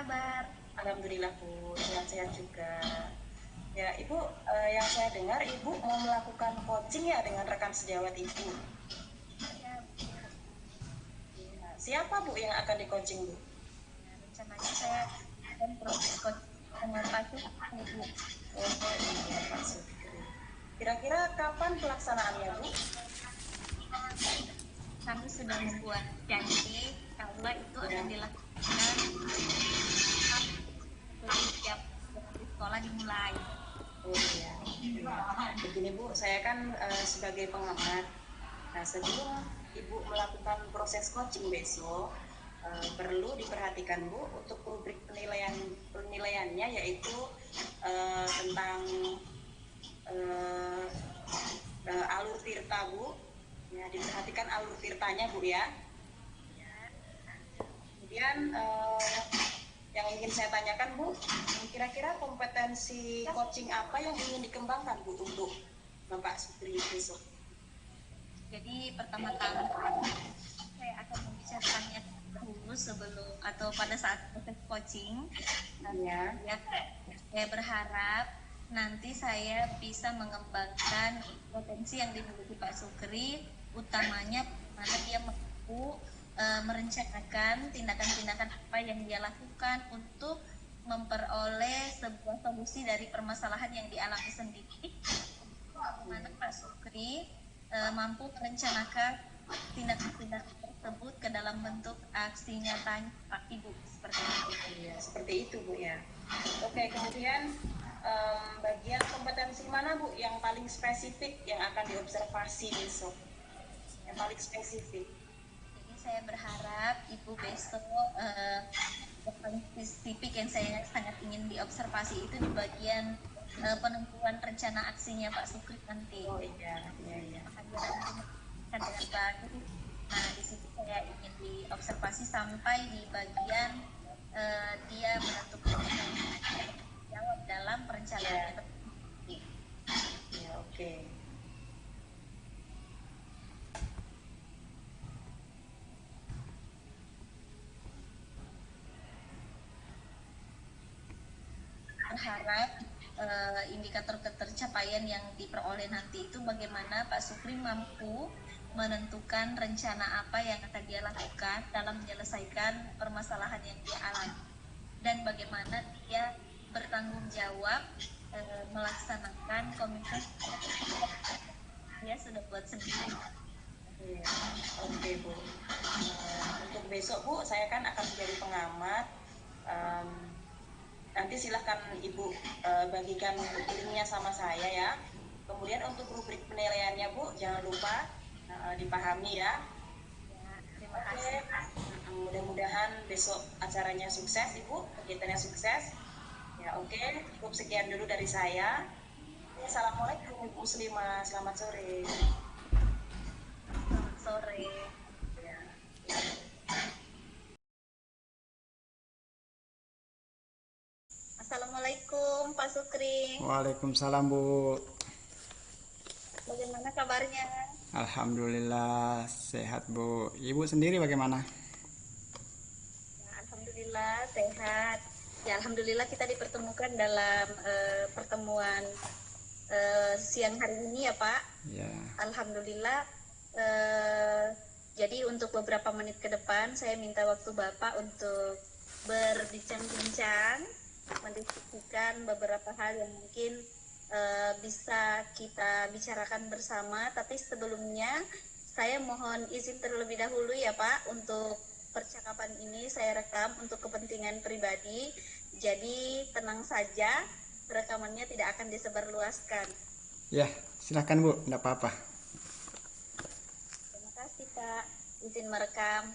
kabar? Alhamdulillah Bu, sehat-sehat juga. Ya Ibu, yang saya dengar Ibu mau melakukan coaching ya dengan rekan sejawat Ibu. Ya, betul. Ya, siapa Bu yang akan di coaching Bu? Nah, rencananya saya akan proses coaching sama Pak Supri, Bu. Oh iya Pak Sukri. Kira-kira kapan pelaksanaannya Bu? Kami sudah membuat janji kalau itu Ya, akan dilakukan setelah jam dari sekolah dimulai. oh iya. Begini Bu, saya kan sebagai pengamat. Nah, sebelum Ibu melakukan proses coaching besok, perlu diperhatikan Bu untuk rubrik penilaiannya yaitu tentang eh, alur tirta Bu. Ya, diperhatikan alur tirtanya Bu ya. Kemudian yang ingin saya tanyakan Bu, kira-kira kompetensi coaching apa yang ingin dikembangkan Bu untuk Bapak Supri besok? Jadi pertama-tama saya akan membicarakannya dulu sebelum atau pada saat proses coaching. Ya. Ya, saya berharap nanti saya bisa mengembangkan potensi yang dimiliki Pak Sukri, utamanya mana dia mampu merencanakan tindakan-tindakan apa yang dia lakukan untuk memperoleh sebuah solusi dari permasalahan yang dialami sendiri. Mana Pak Sukri mampu merencanakan tindakan-tindakan tersebut ke dalam bentuk aksi nyatanya Pak Ibu, seperti itu. Iya, seperti itu Bu ya. Oke, kemudian bagian kompetensi mana Bu yang paling spesifik yang akan diobservasi besok? Yang paling spesifik. Jadi saya berharap Ibu besok yang paling spesifik yang saya sangat ingin diobservasi itu di bagian penentuan rencana aksinya Pak Sukri nanti. Oh iya, iya, iya. Dengan baik. Nah, di situ saya ingin diobservasi sampai di bagian dia menentukan jawab dalam perencanaannya tersebut. Ya, oke. Berharap indikator ketercapaian yang diperoleh nanti itu bagaimana Pak Sukri mampu menentukan rencana apa yang akan dia lakukan dalam menyelesaikan permasalahan yang dia alami dan bagaimana dia bertanggung jawab melaksanakan komitmen dia sudah buat sendiri. Iya, oke Bu. Untuk besok Bu, saya kan akan menjadi pengamat. Nanti silahkan Ibu bagikan linknya sama saya ya. Kemudian untuk rubrik penilaiannya Bu, jangan lupa dipahami ya. Terima kasih. Mudah-mudahan besok acaranya sukses Ibu, kegiatannya sukses. Ya oke, cukup sekian dulu dari saya. Assalamualaikum Ibu Muslimah, selamat sore. Selamat sore. Ya. Assalamualaikum Pak Sukri. Waalaikumsalam Bu. Bagaimana kabarnya? Alhamdulillah sehat Bu. Ibu sendiri bagaimana? Ya, alhamdulillah sehat. Ya, alhamdulillah kita dipertemukan dalam pertemuan siang hari ini ya Pak. Ya. Alhamdulillah. Jadi untuk beberapa menit ke depan saya minta waktu Bapak untuk berbincang-bincang, mendiskusikan beberapa hal yang mungkin bisa kita bicarakan bersama. Tapi sebelumnya saya mohon izin terlebih dahulu ya Pak, untuk percakapan ini saya rekam untuk kepentingan pribadi. Jadi tenang saja, rekamannya tidak akan disebarluaskan. Ya, silahkan Bu, tidak apa-apa. Terima kasih Pak, izin merekam.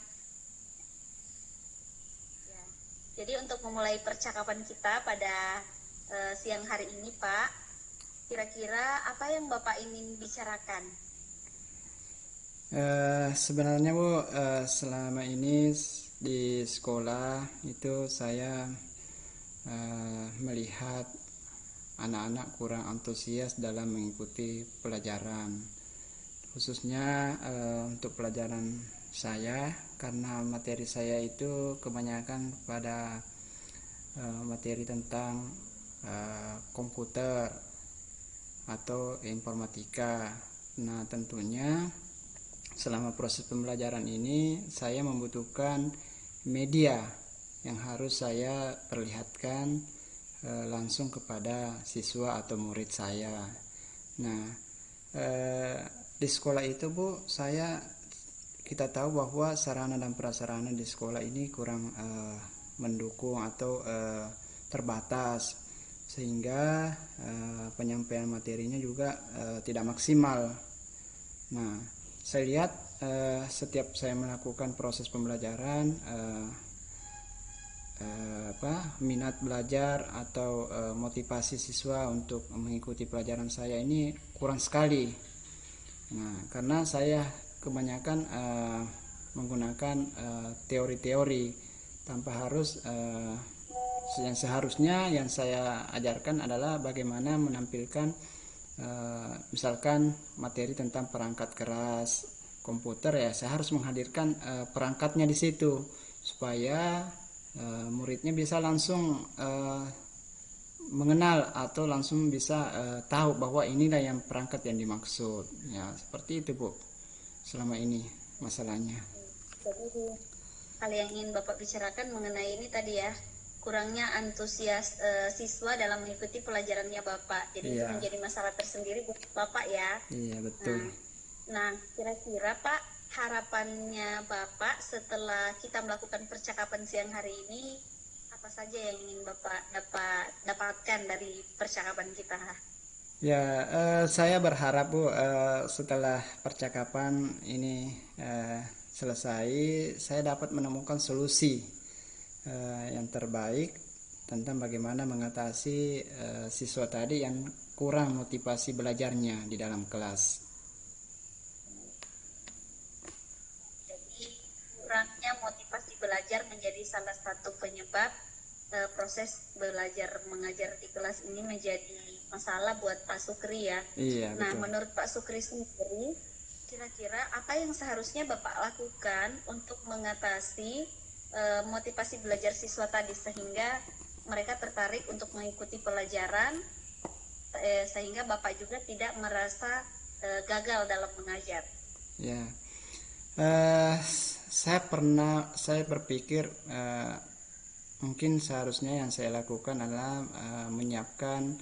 Ya. Jadi untuk memulai percakapan kita pada siang hari ini Pak, kira-kira apa yang Bapak ingin bicarakan? Sebenarnya Bu, selama ini di sekolah itu saya melihat anak-anak kurang antusias dalam mengikuti pelajaran, khususnya untuk pelajaran saya, karena materi saya itu kebanyakan pada materi tentang komputer atau informatika. Nah, tentunya selama proses pembelajaran ini saya membutuhkan media yang harus saya perlihatkan langsung kepada siswa atau murid saya. Nah, di sekolah itu Bu, kita tahu bahwa sarana dan prasarana di sekolah ini kurang mendukung atau terbatas, sehingga penyampaian materinya juga tidak maksimal. Nah, saya lihat setiap saya melakukan proses pembelajaran, minat belajar atau motivasi siswa untuk mengikuti pelajaran saya ini kurang sekali. Nah, karena saya kebanyakan menggunakan teori-teori tanpa harus yang seharusnya yang saya ajarkan adalah bagaimana menampilkan misalkan materi tentang perangkat keras komputer, ya saya harus menghadirkan perangkatnya di situ supaya muridnya bisa langsung mengenal atau langsung bisa tahu bahwa inilah yang perangkat yang dimaksud. Ya, seperti itu Bu selama ini masalahnya. Jadi hal yang ingin Bapak bicarakan mengenai ini tadi ya, kurangnya antusias siswa dalam mengikuti pelajarannya Bapak. Jadi itu menjadi masalah tersendiri buat Bapak ya. Iya, betul. Nah, kira-kira Pak, harapannya Bapak setelah kita melakukan percakapan siang hari ini, apa saja yang ingin Bapak dapatkan dari percakapan kita? Ya, saya berharap Bu, setelah percakapan ini selesai, saya dapat menemukan solusi yang terbaik tentang bagaimana mengatasi siswa tadi yang kurang motivasi belajarnya di dalam kelas. Jadi kurangnya motivasi belajar menjadi salah satu penyebab proses belajar mengajar di kelas ini menjadi masalah buat Pak Sukri ya. Iya, nah, betul. menurut Pak Sukri sendiri, kira-kira apa yang seharusnya Bapak lakukan untuk mengatasi motivasi belajar siswa tadi sehingga mereka tertarik untuk mengikuti pelajaran, sehingga Bapak juga tidak merasa gagal dalam mengajar? Ya, saya berpikir mungkin seharusnya yang saya lakukan adalah menyiapkan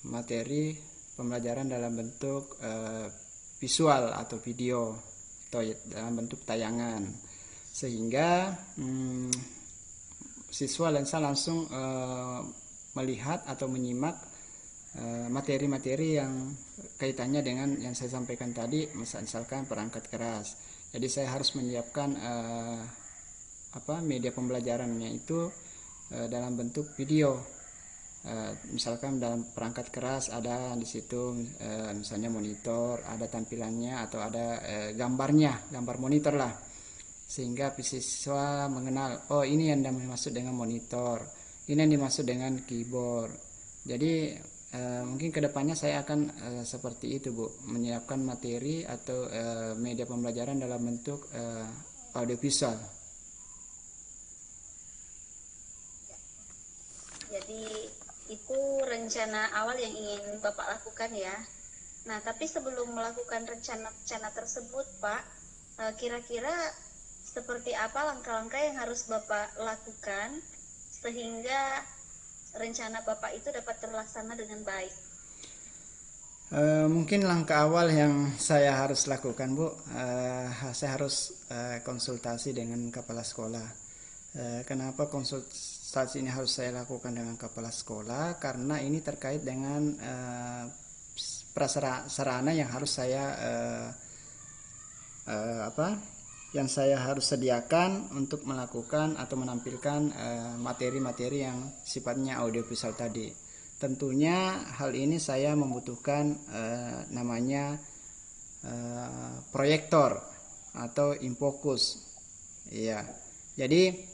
materi pembelajaran dalam bentuk visual atau video atau dalam bentuk tayangan, sehingga siswa langsung melihat atau menyimak materi-materi yang kaitannya dengan yang saya sampaikan tadi, misalkan perangkat keras. Jadi saya harus menyiapkan media pembelajarannya itu dalam bentuk video. Misalkan dalam perangkat keras ada di situ misalnya monitor, ada tampilannya atau ada gambarnya, gambar monitor lah, sehingga siswa mengenal, oh ini yang dimaksud dengan monitor, ini yang dimaksud dengan keyboard. Jadi mungkin kedepannya saya akan seperti itu Bu, menyiapkan materi atau media pembelajaran dalam bentuk audiovisual. Jadi itu rencana awal yang ingin Bapak lakukan ya. Nah, tapi sebelum melakukan rencana tersebut Pak, kira-kira seperti apa langkah-langkah yang harus Bapak lakukan sehingga rencana Bapak itu dapat terlaksana dengan baik? Mungkin langkah awal yang saya harus lakukan Bu, saya harus konsultasi dengan kepala sekolah. Kenapa konsultasi ini harus saya lakukan dengan kepala sekolah? Karena ini terkait dengan prasarana yang harus saya yang saya harus sediakan untuk melakukan atau menampilkan materi-materi yang sifatnya audiovisual tadi. Tentunya hal ini saya membutuhkan namanya proyektor atau infocus. Iya. Jadi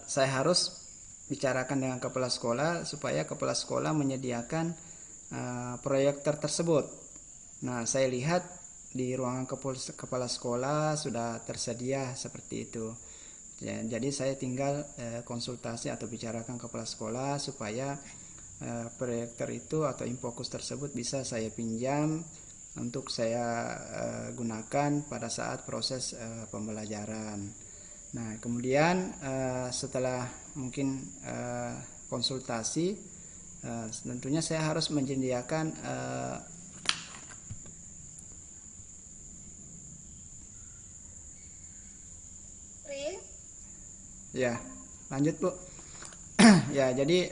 saya harus bicarakan dengan kepala sekolah supaya kepala sekolah menyediakan proyektor tersebut. Nah, saya lihat di ruangan kepala sekolah sudah tersedia seperti itu. Ya, jadi saya tinggal konsultasi atau bicarakan kepala sekolah supaya proyektor itu atau infokus tersebut bisa saya pinjam untuk saya gunakan pada saat proses pembelajaran. Nah, kemudian setelah mungkin konsultasi, tentunya saya harus menyediakan ya, lanjut Bu. Ya, jadi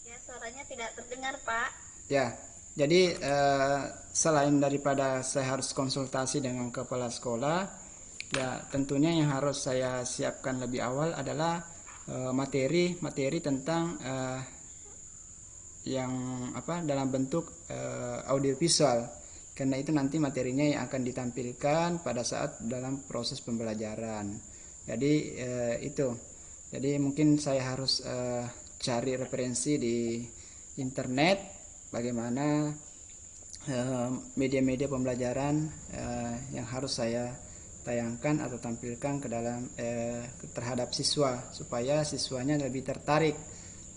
Ya, suaranya tidak terdengar, Pak. ya, jadi selain daripada saya harus konsultasi dengan kepala sekolah, ya tentunya yang harus saya siapkan lebih awal adalah materi tentang yang dalam bentuk audiovisual, karena itu nanti materinya yang akan ditampilkan pada saat dalam proses pembelajaran. Jadi itu, jadi mungkin saya harus cari referensi di internet bagaimana media-media pembelajaran yang harus saya tayangkan atau tampilkan ke dalam terhadap siswa, supaya siswanya lebih tertarik,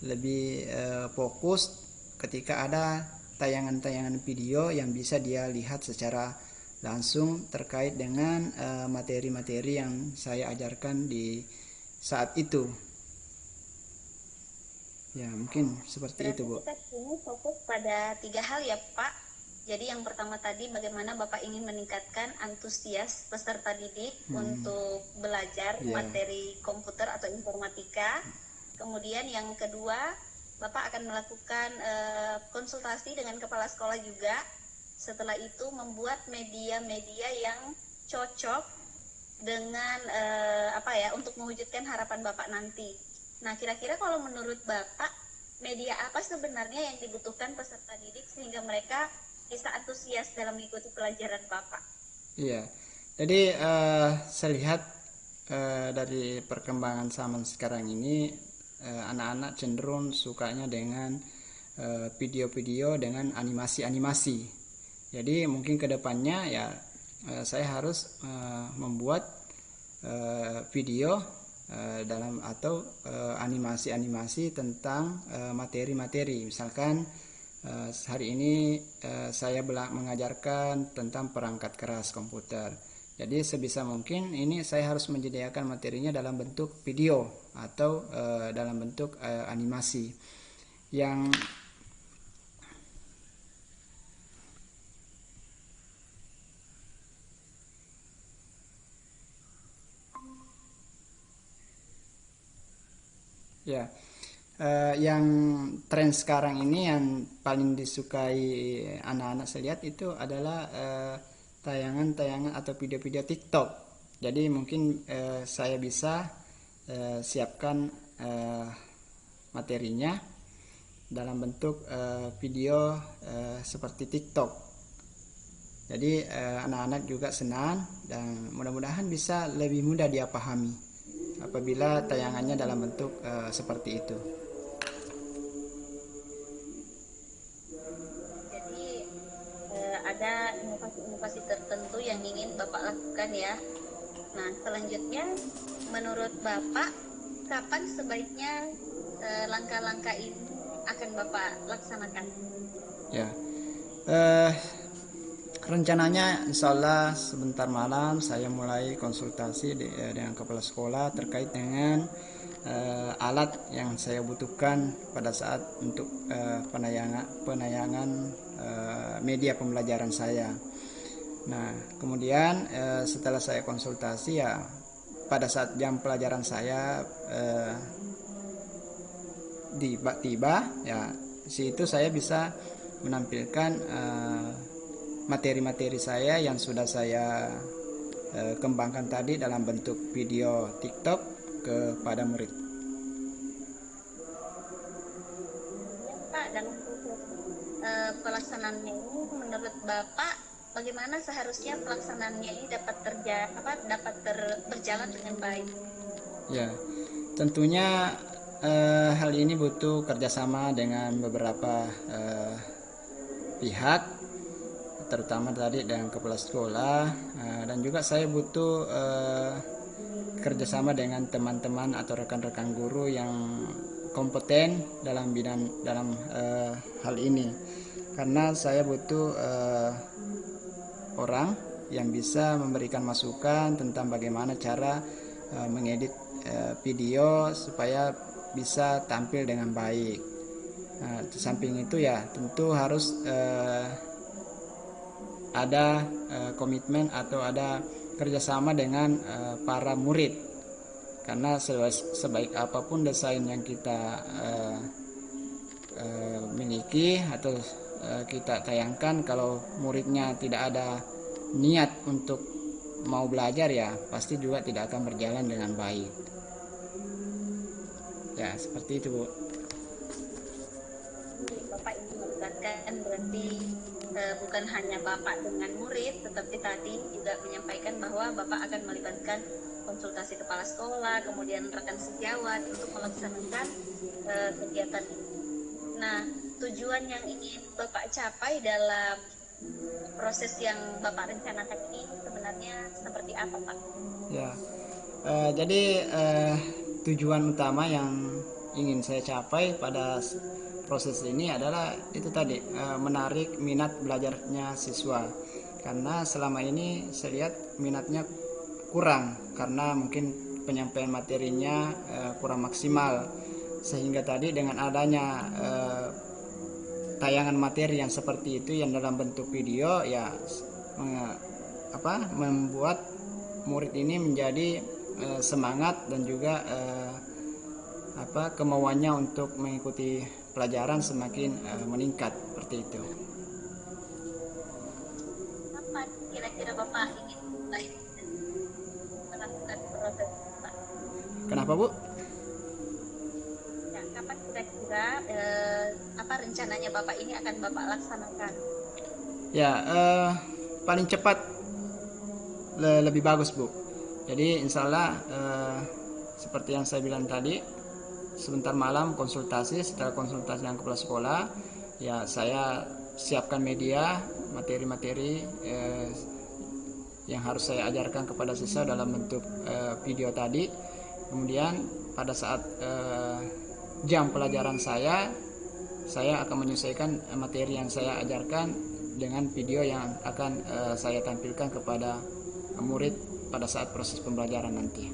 lebih fokus ketika ada tayangan-tayangan video yang bisa dia lihat secara langsung terkait dengan materi-materi yang saya ajarkan di saat itu. Ya, mungkin seperti itu, Bu. Kita ini fokus pada 3 hal ya, Pak. Jadi yang pertama tadi bagaimana Bapak ingin meningkatkan antusias peserta didik untuk belajar materi komputer atau informatika. Kemudian yang kedua, Bapak akan melakukan konsultasi dengan kepala sekolah juga. Setelah itu membuat media-media yang cocok dengan untuk mewujudkan harapan Bapak nanti. Nah, kira-kira kalau menurut Bapak, media apa sebenarnya yang dibutuhkan peserta didik sehingga mereka bisa antusias dalam mengikuti pelajaran Bapak? Iya, jadi saya lihat dari perkembangan zaman sekarang ini, anak-anak cenderung sukanya dengan video-video dengan animasi-animasi. Jadi mungkin kedepannya ya saya harus membuat video dalam atau animasi-animasi tentang materi-materi. Misalkan hari ini saya mengajarkan tentang perangkat keras komputer. Jadi sebisa mungkin ini saya harus menyediakan materinya dalam bentuk video atau dalam bentuk animasi yang ya. Yang tren sekarang ini yang paling disukai anak-anak saya lihat itu adalah tayangan-tayangan atau video-video TikTok. Jadi mungkin saya bisa siapkan materinya dalam bentuk video seperti TikTok. Jadi anak-anak juga senang dan mudah-mudahan bisa lebih mudah dia pahami apabila tayangannya dalam bentuk seperti itu. Jadi ada inovasi-inovasi tertentu yang ingin Bapak lakukan ya. Nah, selanjutnya menurut Bapak kapan sebaiknya langkah-langkah ini akan Bapak laksanakan? Ya, rencananya insya Allah sebentar malam saya mulai konsultasi dengan kepala sekolah terkait dengan alat yang saya butuhkan pada saat untuk penayangan media pembelajaran saya. Nah, kemudian setelah saya konsultasi ya pada saat jam pelajaran saya tiba ya situ saya bisa menampilkan materi-materi saya yang sudah saya kembangkan tadi dalam bentuk video TikTok kepada murid. Ya, Pak, dalam proses pelaksanaannya ini menurut Bapak bagaimana seharusnya pelaksanaannya ini dapat berjalan dengan baik? Ya, tentunya hal ini butuh kerjasama dengan beberapa pihak, terutama tadi dengan kepala sekolah, dan juga saya butuh kerjasama dengan teman-teman atau rekan-rekan guru yang kompeten dalam hal ini, karena saya butuh orang yang bisa memberikan masukan tentang bagaimana cara mengedit video supaya bisa tampil dengan baik. Di samping itu ya tentu harus ada komitmen atau ada kerjasama dengan para murid, karena sebaik apapun desain yang kita miliki atau kita tayangkan, kalau muridnya tidak ada niat untuk mau belajar ya pasti juga tidak akan berjalan dengan baik. Ya seperti itu, Bu. Bapak ingin melibatkan berarti bukan hanya Bapak dengan murid, tetapi tadi juga menyampaikan bahwa Bapak akan melibatkan konsultasi kepala sekolah, kemudian rekan sejawat untuk melaksanakan kegiatan ini. Nah, tujuan yang ingin Bapak capai dalam proses yang Bapak rencanakan ini sebenarnya seperti apa, Pak? Ya, jadi tujuan utama yang ingin saya capai pada proses ini adalah itu tadi, menarik minat belajarnya siswa, karena selama ini saya lihat minatnya kurang karena mungkin penyampaian materinya kurang maksimal, sehingga tadi dengan adanya tayangan materi yang seperti itu yang dalam bentuk video ya membuat murid ini menjadi semangat dan juga kemauannya untuk mengikuti pelajaran semakin meningkat seperti itu. Apa kira-kira Bapak ingin mulai melakukan proses, Pak? Kenapa, Bu? Ya, kapan kira-kira apa rencananya Bapak ini akan Bapak laksanakan? Ya, paling cepat lebih bagus, Bu. Jadi insya Allah seperti yang saya bilang tadi, sebentar malam konsultasi, setelah konsultasi dengan kepala sekolah ya saya siapkan media materi-materi yang harus saya ajarkan kepada siswa dalam bentuk video tadi. Kemudian pada saat jam pelajaran saya akan menyesuaikan materi yang saya ajarkan dengan video yang akan saya tampilkan kepada murid pada saat proses pembelajaran nanti.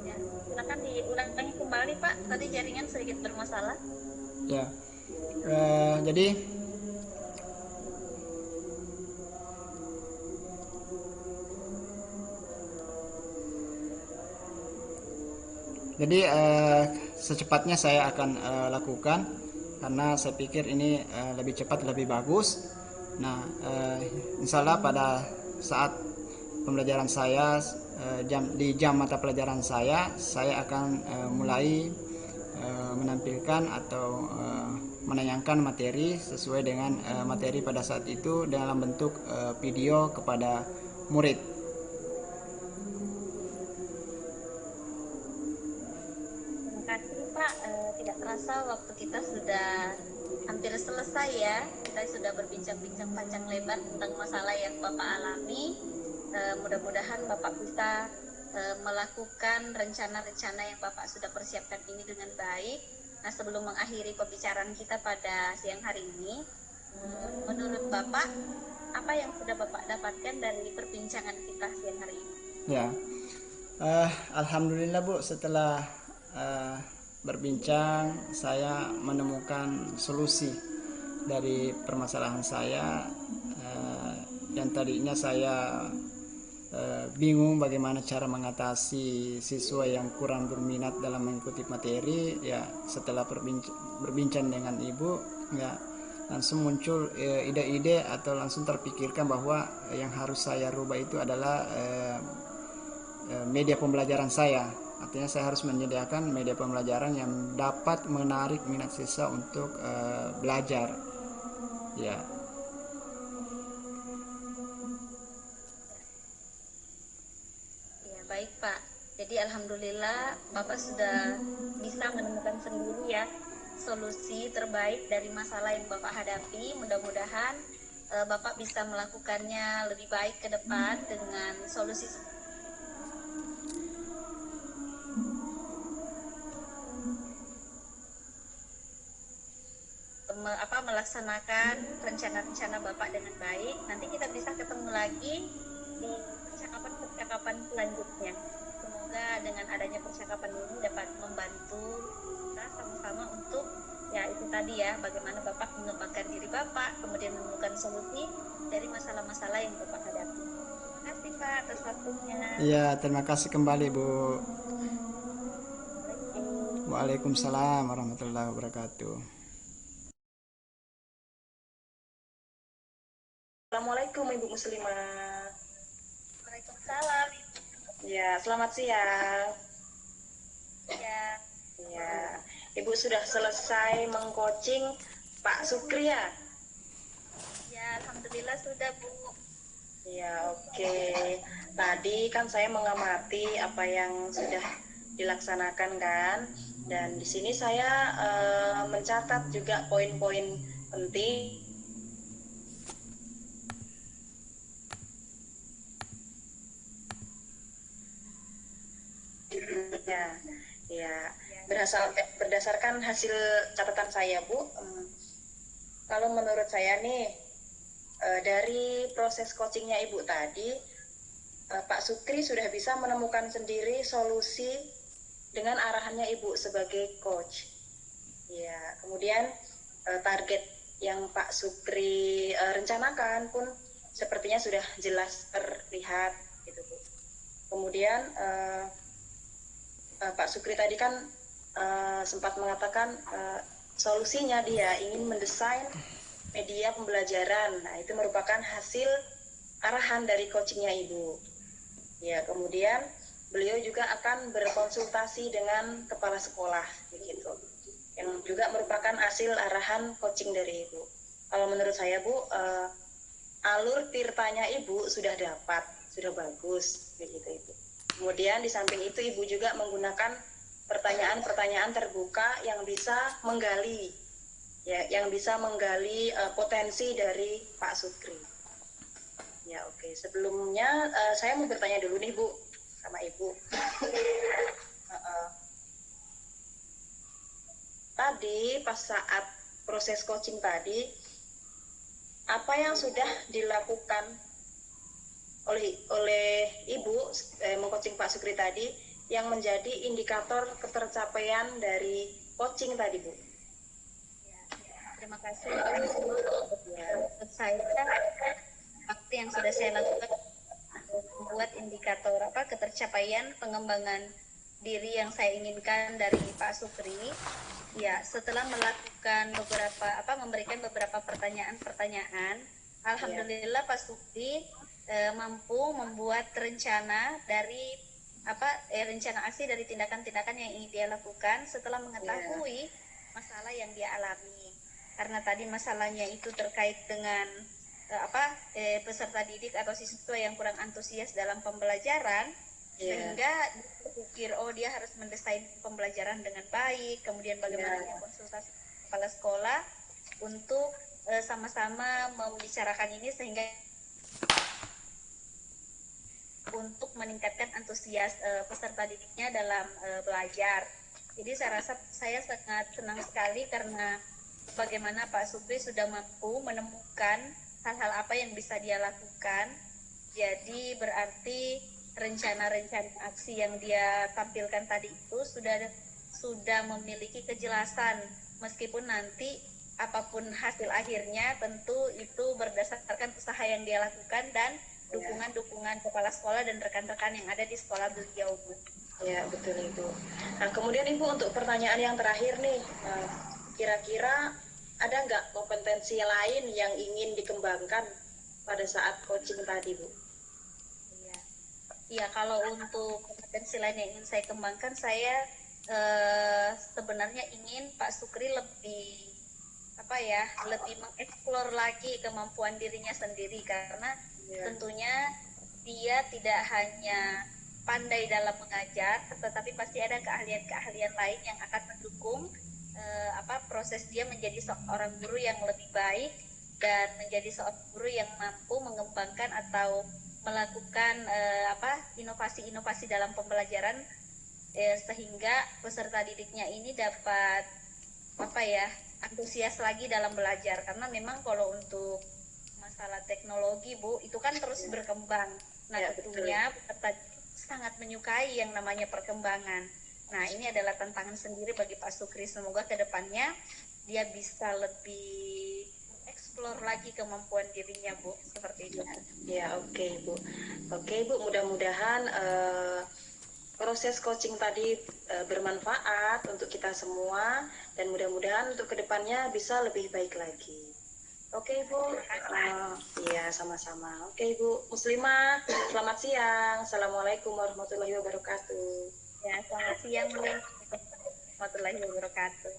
Ya, silakan diulangi kembali, Pak. Tadi jaringan sedikit bermasalah. Ya, jadi secepatnya saya akan lakukan karena saya pikir ini lebih cepat lebih bagus. Nah, insya Allah pada saat pembelajaran saya di jam mata pelajaran saya akan mulai menampilkan atau menayangkan materi sesuai dengan materi pada saat itu dalam bentuk video kepada murid. Pak, tidak terasa waktu kita sudah hampir selesai ya. Kita sudah berbincang-bincang panjang lebar tentang masalah yang Bapak alami. Mudah-mudahan Bapak bisa melakukan rencana-rencana yang Bapak sudah persiapkan ini dengan baik. Nah, sebelum mengakhiri pembicaraan kita pada siang hari ini, menurut Bapak, apa yang sudah Bapak dapatkan dari perbincangan kita siang hari ini? Ya, alhamdulillah Bu, setelah berbincang saya menemukan solusi dari permasalahan saya yang tadinya saya bingung bagaimana cara mengatasi siswa yang kurang berminat dalam mengikuti materi. Ya, setelah berbincang dengan Ibu ya langsung muncul ide-ide atau langsung terpikirkan bahwa yang harus saya rubah itu adalah media pembelajaran saya. Artinya saya harus menyediakan media pembelajaran yang dapat menarik minat siswa untuk belajar. Ya, Ya, baik Pak. Jadi alhamdulillah Bapak sudah bisa menemukan sendiri ya solusi terbaik dari masalah yang Bapak hadapi. Mudah-mudahan Bapak bisa melakukannya lebih baik ke depan dengan solusi melaksanakan rencana-rencana Bapak dengan baik. Nanti kita bisa ketemu lagi di percakapan-percakapan selanjutnya. Semoga dengan adanya percakapan ini dapat membantu kita sama-sama untuk ya itu tadi ya, bagaimana Bapak mengembangkan diri Bapak, kemudian menemukan solusi dari masalah-masalah yang Bapak hadapi. Terima kasih Pak atas waktunya. ya, terima kasih kembali Bu. Assalamualaikum. Waalaikumsalam warahmatullahi wabarakatuh. Assalamualaikum Ibu Muslimah. Waalaikumsalam. Ya, selamat siang. Ya, Ya, Ibu sudah selesai mengcoaching Pak Sukri ya? ya alhamdulillah sudah Bu. Ya, oke. Tadi kan saya mengamati apa yang sudah dilaksanakan kan, dan di sini saya mencatat juga poin-poin penting. Ya, ya. Berdasarkan hasil catatan saya, Bu, kalau menurut saya nih dari proses coachingnya Ibu tadi, Pak Sukri sudah bisa menemukan sendiri solusi dengan arahannya Ibu sebagai coach. Ya, kemudian target yang Pak Sukri rencanakan pun sepertinya sudah jelas terlihat gitu Bu. Kemudian Pak Sukri tadi kan sempat mengatakan solusinya dia ingin mendesain media pembelajaran. Nah, itu merupakan hasil arahan dari coachingnya Ibu. Ya, kemudian beliau juga akan berkonsultasi dengan kepala sekolah begitu. Yang juga merupakan hasil arahan coaching dari Ibu. Kalau menurut saya Bu, alur tirtanya Ibu sudah dapat, sudah bagus begitu Ibu. Kemudian di samping itu Ibu juga menggunakan pertanyaan-pertanyaan terbuka yang bisa menggali potensi dari Pak Sukri. Ya, oke. Sebelumnya saya mau bertanya dulu nih Bu sama Ibu. Tadi pas saat proses coaching tadi, apa yang sudah dilakukan oleh Ibu mengcoaching Pak Sukri tadi yang menjadi indikator ketercapaian dari coaching tadi Bu? Terima kasih. Menurut saya, seperti yang sudah saya lakukan membuat indikator ketercapaian pengembangan diri yang saya inginkan dari Pak Sukri. Ya, setelah melakukan memberikan beberapa pertanyaan-pertanyaan, alhamdulillah Pak Sukri mampu membuat rencana dari rencana aksi dari tindakan-tindakan yang ingin dia lakukan setelah mengetahui masalah yang dia alami. Karena tadi masalahnya itu terkait dengan peserta didik atau siswa yang kurang antusias dalam pembelajaran, sehingga berpikir dia harus mendesain pembelajaran dengan baik, kemudian bagaimana dia konsultasi kepala sekolah untuk sama-sama membicarakan ini sehingga untuk meningkatkan antusias peserta didiknya dalam belajar. Jadi saya rasa saya sangat senang sekali karena bagaimana Pak Sukri sudah mampu menemukan hal-hal apa yang bisa dia lakukan. Jadi berarti rencana-rencana aksi yang dia tampilkan tadi itu sudah memiliki kejelasan, meskipun nanti apapun hasil akhirnya tentu itu berdasarkan usaha yang dia lakukan dan dukungan kepala sekolah dan rekan-rekan yang ada di sekolah beliau, Bu. Ya, betul itu. Nah, kemudian Ibu untuk pertanyaan yang terakhir nih, kira-kira ada nggak kompetensi lain yang ingin dikembangkan pada saat coaching tadi, Bu? Iya, kalau untuk kompetensi lain yang ingin saya kembangkan, saya sebenarnya ingin Pak Sukri lebih apa ya, lebih mengeksplor lagi kemampuan dirinya sendiri, karena tentunya dia tidak hanya pandai dalam mengajar, tetapi pasti ada keahlian-keahlian lain yang akan mendukung proses dia menjadi seorang guru yang lebih baik dan menjadi seorang guru yang mampu mengembangkan atau melakukan inovasi-inovasi dalam pembelajaran, sehingga peserta didiknya ini dapat antusias lagi dalam belajar. Karena memang kalau untuk masalah teknologi Bu, itu kan terus berkembang. Nah, tentunya peserta sangat menyukai yang namanya perkembangan. Nah, ini adalah tantangan sendiri bagi Pak Sukri. Semoga kedepannya dia bisa lebih eksplor lagi kemampuan dirinya, Bu. Seperti itu. Ya, oke, Bu. Oke, Bu, mudah-mudahan proses coaching tadi bermanfaat untuk kita semua, dan mudah-mudahan untuk kedepannya bisa lebih baik lagi. Oke, Bu. Iya, sama-sama. Oke, Bu. Muslimah, selamat siang. Assalamualaikum warahmatullahi wabarakatuh. Ya, selamat siang, Bu. Warahmatullahi wabarakatuh.